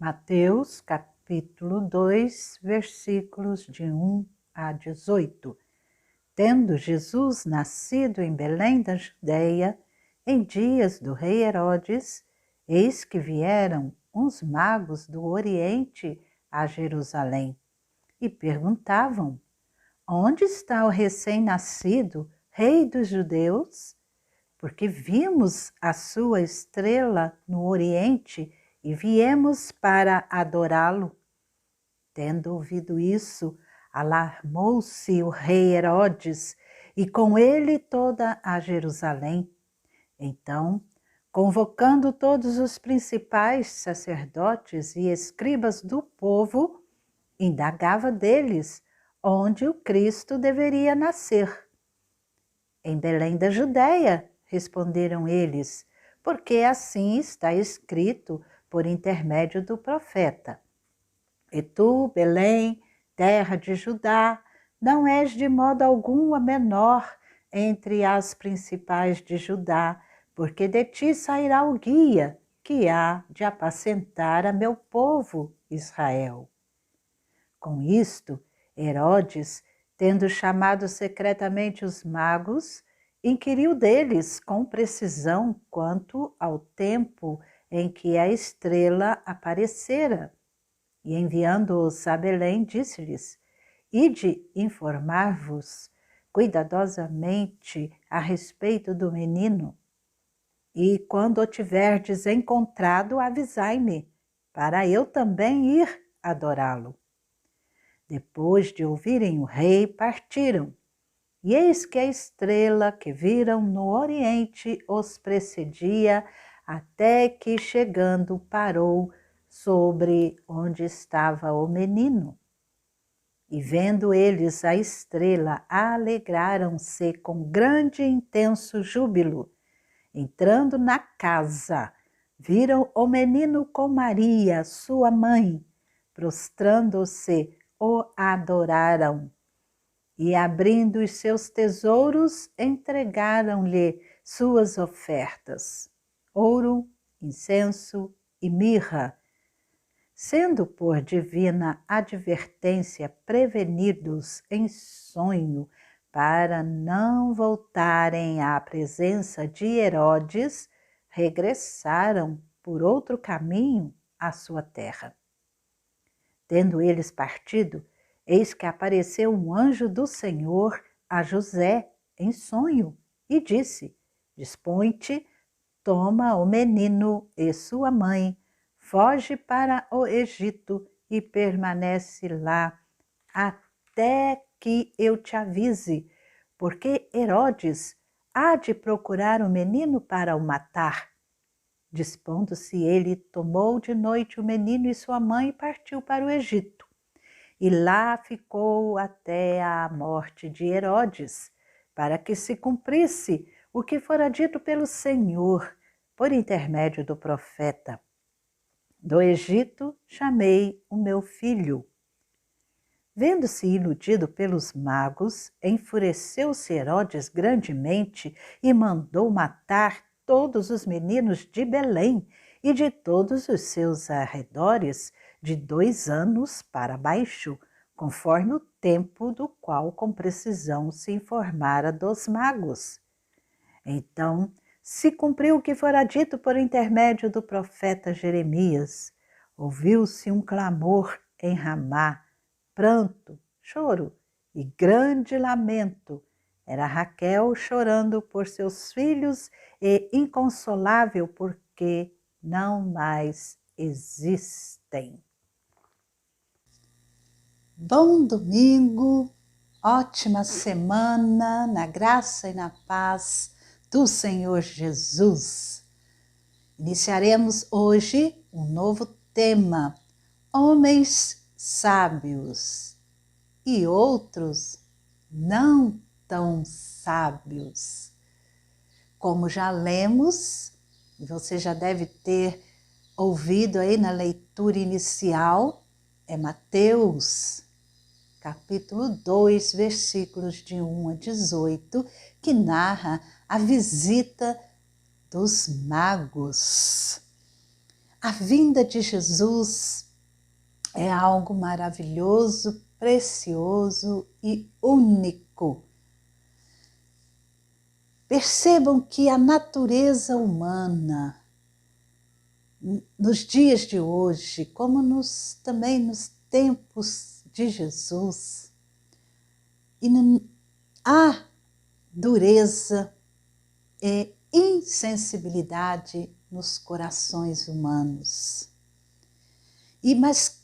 Mateus, capítulo 2, versículos de 1 a 18. Tendo Jesus nascido em Belém da Judeia, em dias do rei Herodes, eis que vieram uns magos do Oriente a Jerusalém e perguntavam: onde está o recém-nascido rei dos judeus? Porque vimos a sua estrela no Oriente e viemos para adorá-lo. Tendo ouvido isso, alarmou-se o rei Herodes e com ele toda a Jerusalém. Então, convocando todos os principais sacerdotes e escribas do povo, indagava deles onde o Cristo deveria nascer. Em Belém da Judeia, responderam eles, porque assim está escrito por intermédio do profeta. E tu, Belém, terra de Judá, não és de modo algum a menor entre as principais de Judá, porque de ti sairá o guia que há de apacentar a meu povo Israel. Com isto, Herodes, tendo chamado secretamente os magos, inquiriu deles com precisão quanto ao tempo em que a estrela aparecera. E enviando-os a Belém, disse-lhes: ide informar-vos cuidadosamente a respeito do menino, e quando o tiverdes encontrado, avisai-me, para eu também ir adorá-lo. Depois de ouvirem o rei, partiram. E eis que a estrela que viram no oriente os precedia, até que, chegando, parou sobre onde estava o menino. E vendo eles a estrela, alegraram-se com grande e intenso júbilo. Entrando na casa, viram o menino com Maria, sua mãe. Prostrando-se, o adoraram. E abrindo os seus tesouros, entregaram-lhe suas ofertas: ouro, incenso e mirra. Sendo por divina advertência prevenidos em sonho para não voltarem à presença de Herodes, regressaram por outro caminho à sua terra. Tendo eles partido, eis que apareceu um anjo do Senhor a José em sonho e disse: dispõe-te, toma o menino e sua mãe, foge para o Egito e permanece lá até que eu te avise, porque Herodes há de procurar o menino para o matar. Dispondo-se ele, tomou de noite o menino e sua mãe e partiu para o Egito. E lá ficou até a morte de Herodes, para que se cumprisse o que fora dito pelo Senhor, por intermédio do profeta: do Egito chamei o meu filho. Vendo-se iludido pelos magos, enfureceu-se Herodes grandemente e mandou matar todos os meninos de Belém e de todos os seus arredores, de 2 anos para baixo, conforme o tempo do qual com precisão se informara dos magos. Então se cumpriu o que fora dito por intermédio do profeta Jeremias. Ouviu-se um clamor em Ramá, pranto, choro e grande lamento. Era Raquel chorando por seus filhos e inconsolável porque não mais existem. Bom domingo, ótima semana, na graça e na paz do Senhor Jesus. Iniciaremos hoje um novo tema: homens sábios e outros não tão sábios. Como já lemos, você já deve ter ouvido aí na leitura inicial, é Mateus, capítulo 2, versículos de 1 a 18, que narra a visita dos magos. A vinda de Jesus é algo maravilhoso, precioso e único. Percebam que a natureza humana, nos dias de hoje, como também nos tempos de Jesus, há dureza e insensibilidade nos corações humanos. Mas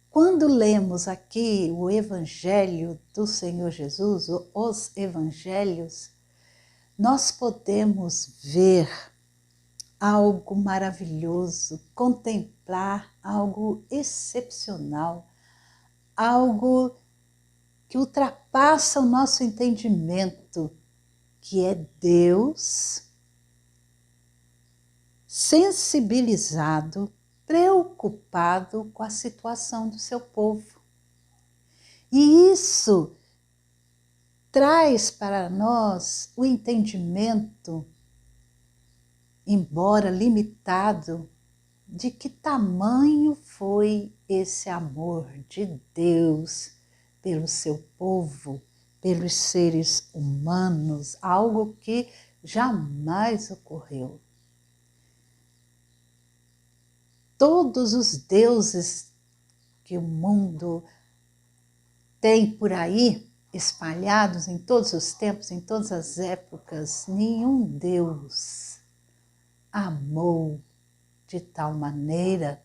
quando lemos aqui o Evangelho do Senhor Jesus, os Evangelhos, nós podemos ver algo maravilhoso, contemplar algo excepcional, algo que ultrapassa o nosso entendimento, que é Deus sensibilizado, preocupado com a situação do seu povo. E isso traz para nós o entendimento, embora limitado, de que tamanho foi esse amor de Deus pelo seu povo, pelos seres humanos, algo que jamais ocorreu. Todos os deuses que o mundo tem por aí, espalhados em todos os tempos, em todas as épocas, nenhum Deus amou de tal maneira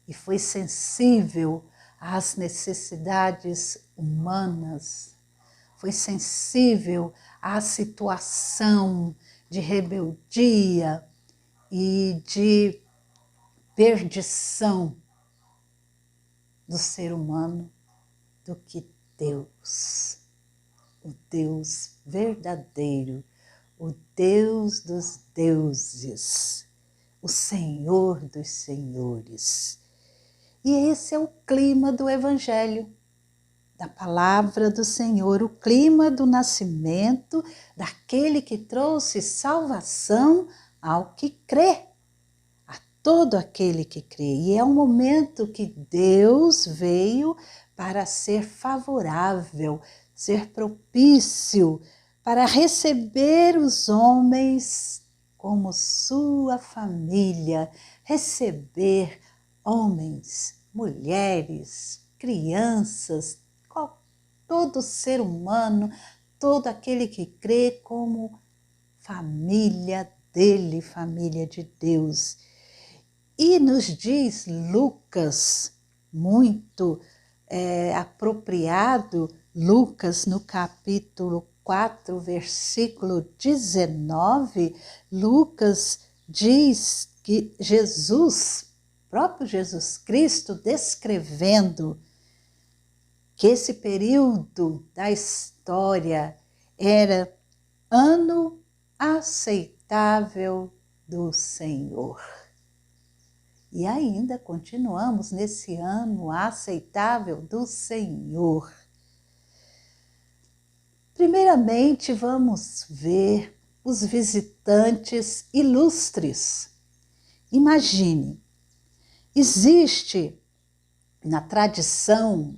e foi sensível às necessidades humanas, foi sensível à situação de rebeldia e de perdição do ser humano do que Deus, o Deus verdadeiro, o Deus dos deuses, o Senhor dos senhores. E esse é o clima do Evangelho, da palavra do Senhor, o clima do nascimento daquele que trouxe salvação ao que crê, a todo aquele que crê. E é um momento que Deus veio para ser favorável, ser propício, para receber os homens como sua família, receber homens, mulheres, crianças, todo ser humano, todo aquele que crê como família dele, família de Deus. E nos diz Lucas, muito apropriado, Lucas no capítulo 4, versículo 19, Lucas diz que Jesus, próprio Jesus Cristo, descrevendo que esse período da história era ano aceitável do Senhor. E ainda continuamos nesse ano aceitável do Senhor. Primeiramente, vamos ver os visitantes ilustres. Imagine, existe na tradição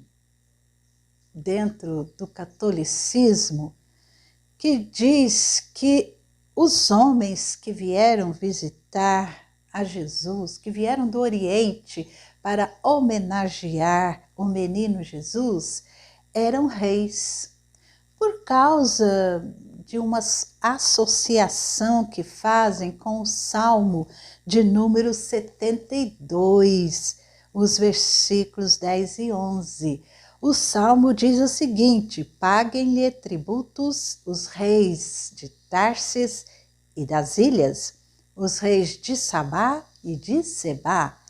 dentro do catolicismo que diz que os homens que vieram visitar a Jesus, que vieram do Oriente para homenagear o menino Jesus, eram reis. Por causa de uma associação que fazem com o Salmo de número 72, os versículos 10 e 11. O Salmo diz o seguinte: paguem-lhe tributos os reis de Tarsis e das ilhas, os reis de Sabá e de Sebá,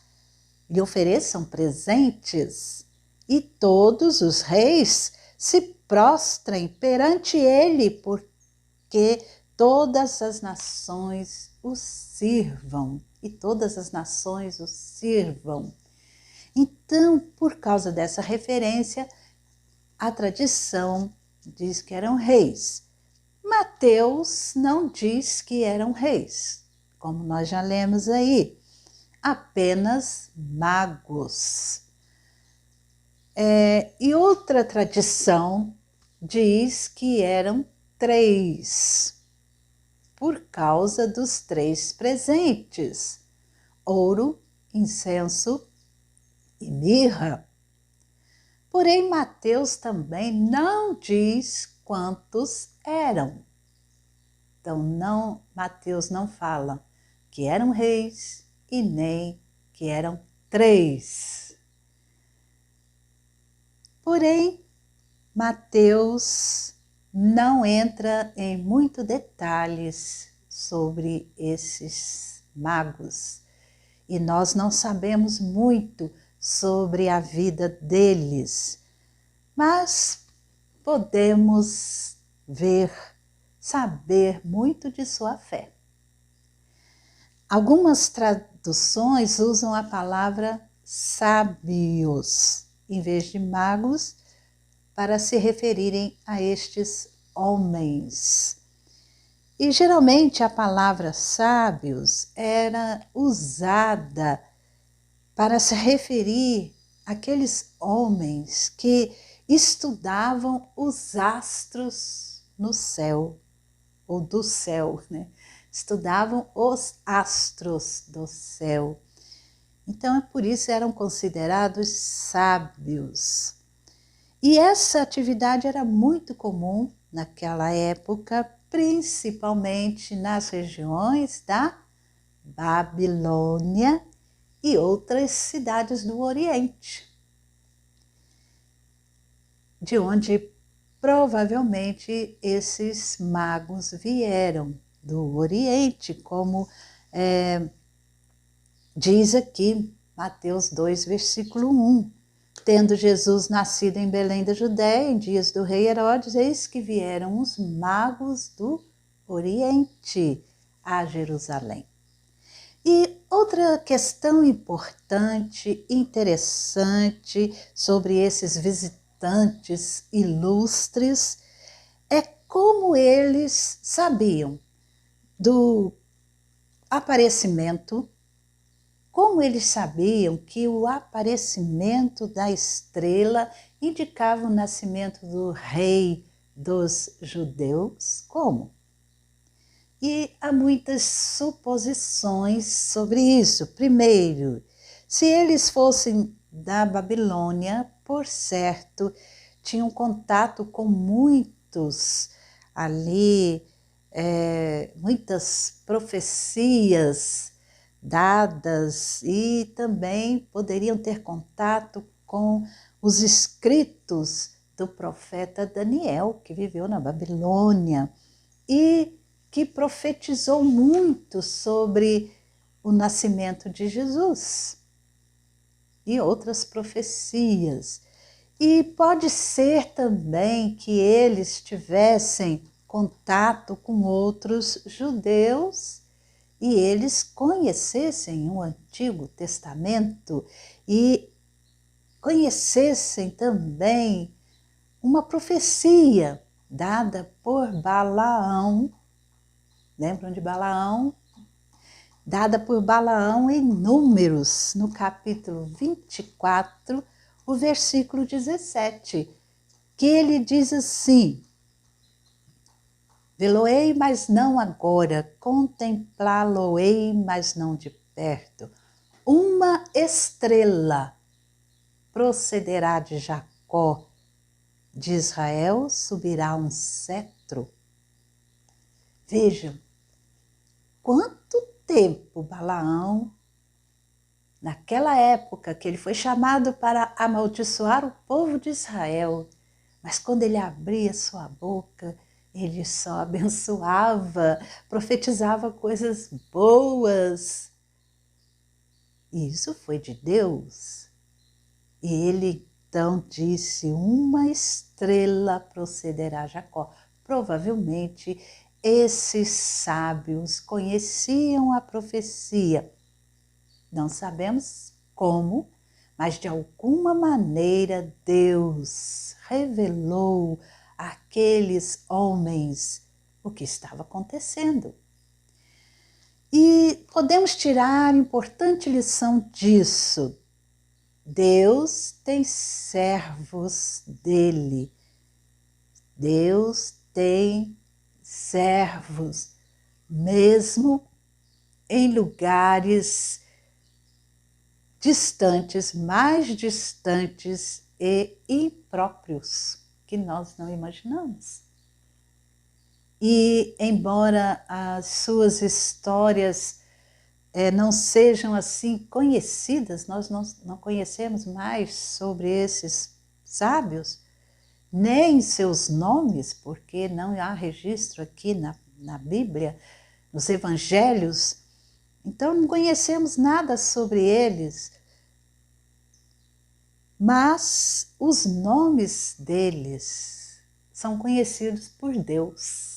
lhe ofereçam presentes, e todos os reis se prostrem perante ele, porque todas as nações o sirvam, e todas as nações o sirvam. Então, por causa dessa referência, a tradição diz que eram reis. Mateus não diz que eram reis, como nós já lemos aí. apenas magos. E outra tradição diz que eram 3, por causa dos 3 presentes: ouro, incenso e mirra. Porém, Mateus também não diz quantos eram. Então, Mateus não fala que eram reis e nem que eram 3. Porém, Mateus não entra em muitos detalhes sobre esses magos e nós não sabemos muito sobre a vida deles, mas podemos saber muito de sua fé. Algumas traduções usam a palavra sábios em vez de magos para se referirem a estes homens. E geralmente a palavra sábios era usada para se referir àqueles homens que estudavam os astros no céu, ou do céu, né? Estudavam os astros do céu. Então, é por isso eram considerados sábios. E essa atividade era muito comum naquela época, principalmente nas regiões da Babilônia e outras cidades do Oriente, de onde provavelmente esses magos vieram, do Oriente, como diz aqui Mateus 2, versículo 1. Tendo Jesus nascido em Belém da Judéia, em dias do rei Herodes, eis que vieram os magos do Oriente a Jerusalém. E outra questão importante, interessante sobre esses visitantes ilustres é como eles sabiam do aparecimento, como eles sabiam que o aparecimento da estrela indicava o nascimento do rei dos judeus? Como? E há muitas suposições sobre isso. Primeiro, se eles fossem da Babilônia, por certo, tinham contato com muitos ali, muitas profecias dadas e também poderiam ter contato com os escritos do profeta Daniel, que viveu na Babilônia e que profetizou muito sobre o nascimento de Jesus e outras profecias. E pode ser também que eles tivessem contato com outros judeus e eles conhecessem o Antigo Testamento e conhecessem também uma profecia dada por Balaão. Lembram de Balaão? Dada por Balaão em Números, no capítulo 24, o versículo 17, que ele diz assim: vê-lo-ei, mas não agora, contemplá-lo-ei, mas não de perto. Uma estrela procederá de Jacó, de Israel subirá um cetro. Vejam, quanto tempo Balaão, naquela época que ele foi chamado para amaldiçoar o povo de Israel, mas quando ele abria sua boca, ele só abençoava, profetizava coisas boas. E isso foi de Deus. E ele então disse: uma estrela procederá a Jacó. Provavelmente esses sábios conheciam a profecia. Não sabemos como, mas de alguma maneira Deus revelou àqueles homens o que estava acontecendo. E podemos tirar importante lição disso. Deus tem servos dele. Deus tem servos, mesmo em lugares distantes, mais distantes e impróprios, que nós não imaginamos. E embora as suas histórias não sejam assim conhecidas, nós não conhecemos mais sobre esses sábios, nem seus nomes, porque não há registro aqui na Bíblia, nos Evangelhos, então não conhecemos nada sobre eles, mas os nomes deles são conhecidos por Deus.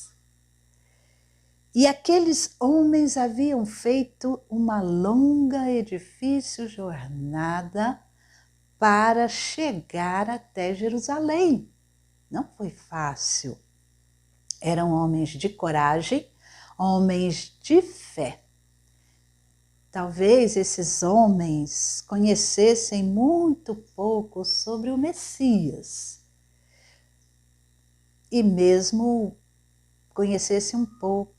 E aqueles homens haviam feito uma longa e difícil jornada para chegar até Jerusalém. Não foi fácil. Eram homens de coragem, homens de fé. Talvez esses homens conhecessem muito pouco sobre o Messias e mesmo conhecessem um pouco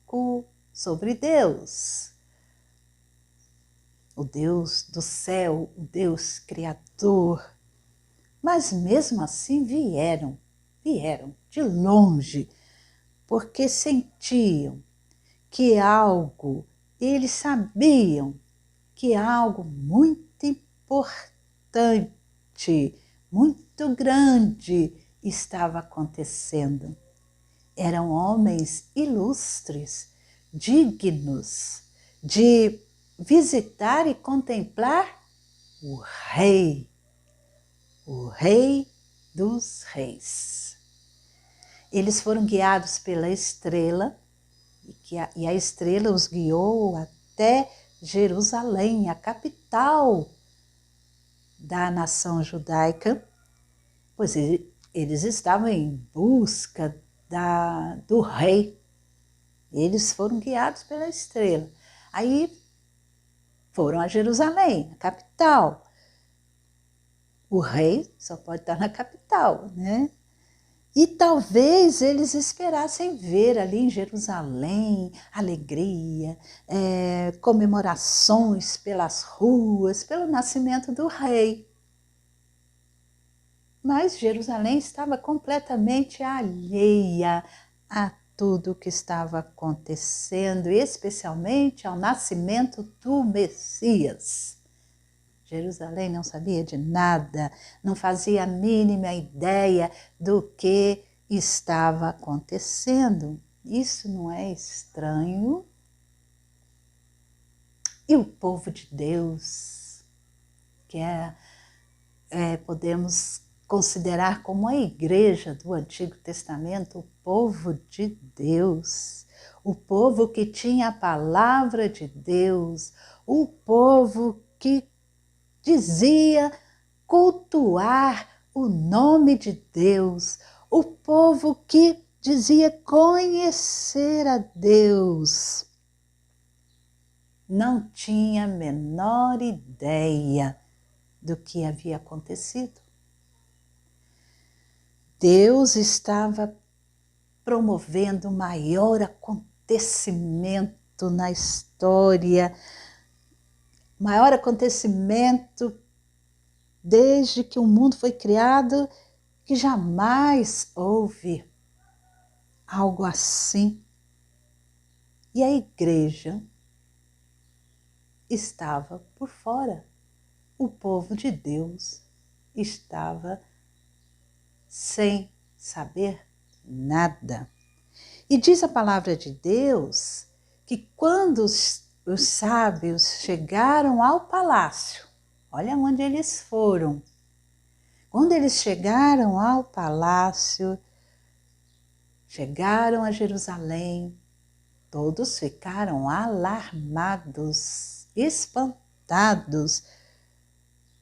sobre Deus, o Deus do céu, o Deus criador. Mas mesmo assim vieram de longe, porque sentiam que eles sabiam que algo muito importante, muito grande estava acontecendo. Eram homens ilustres, dignos de visitar e contemplar o Rei dos Reis. Eles foram guiados pela estrela, e a estrela os guiou até Jerusalém, a capital da nação judaica, pois eles estavam em busca do rei. Eles foram guiados pela estrela. Aí foram a Jerusalém, a capital. O rei só pode estar na capital, né? E talvez eles esperassem ver ali em Jerusalém alegria, comemorações pelas ruas, pelo nascimento do rei. Mas Jerusalém estava completamente alheia a tudo o que estava acontecendo, especialmente ao nascimento do Messias. Jerusalém não sabia de nada, não fazia a mínima ideia do que estava acontecendo. Isso não é estranho? E o povo de Deus, que podemos considerar como a igreja do Antigo Testamento, o povo de Deus, o povo que tinha a palavra de Deus, o povo que dizia cultuar o nome de Deus, o povo que dizia conhecer a Deus, não tinha a menor ideia do que havia acontecido. Deus estava promovendo o maior acontecimento na história, maior acontecimento desde que o mundo foi criado, que jamais houve algo assim. E a igreja estava por fora. O povo de Deus estava sem saber nada. E diz a palavra de Deus que quando os sábios chegaram ao palácio, olha onde eles foram. Quando eles chegaram ao palácio, chegaram a Jerusalém, todos ficaram alarmados, espantados,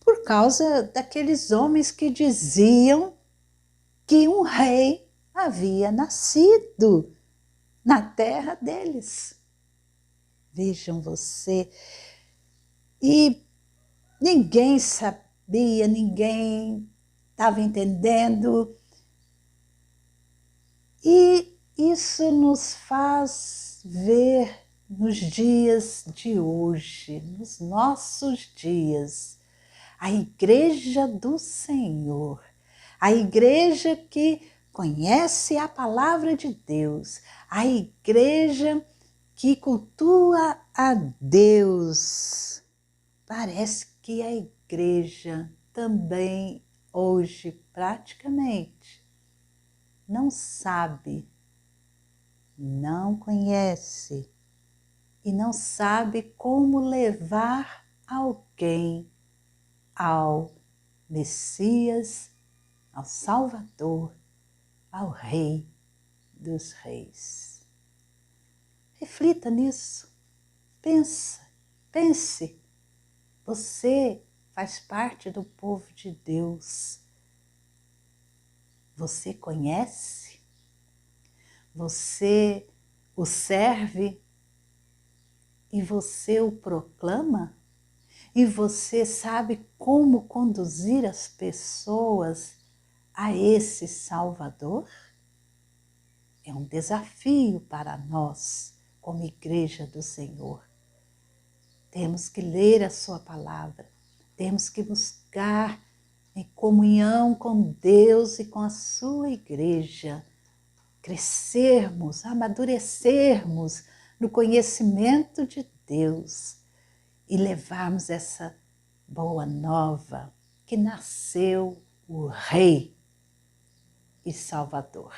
por causa daqueles homens que diziam que um rei havia nascido na terra deles. Vejam você. E ninguém sabia, ninguém estava entendendo. E isso nos faz ver nos dias de hoje, nos nossos dias, a Igreja do Senhor, a igreja que conhece a palavra de Deus, a igreja que cultua a Deus. Parece que a igreja também hoje praticamente não sabe, não conhece e não sabe como levar alguém ao Messias, ao Salvador, ao Rei dos Reis. Reflita nisso, pense. Você faz parte do povo de Deus. Você conhece? Você o serve? E você o proclama? E você sabe como conduzir as pessoas a esse Salvador? É um desafio para nós, como Igreja do Senhor. Temos que ler a sua palavra, temos que buscar em comunhão com Deus e com a sua igreja, crescermos, amadurecermos no conhecimento de Deus e levarmos essa boa nova que nasceu o Rei e Salvador.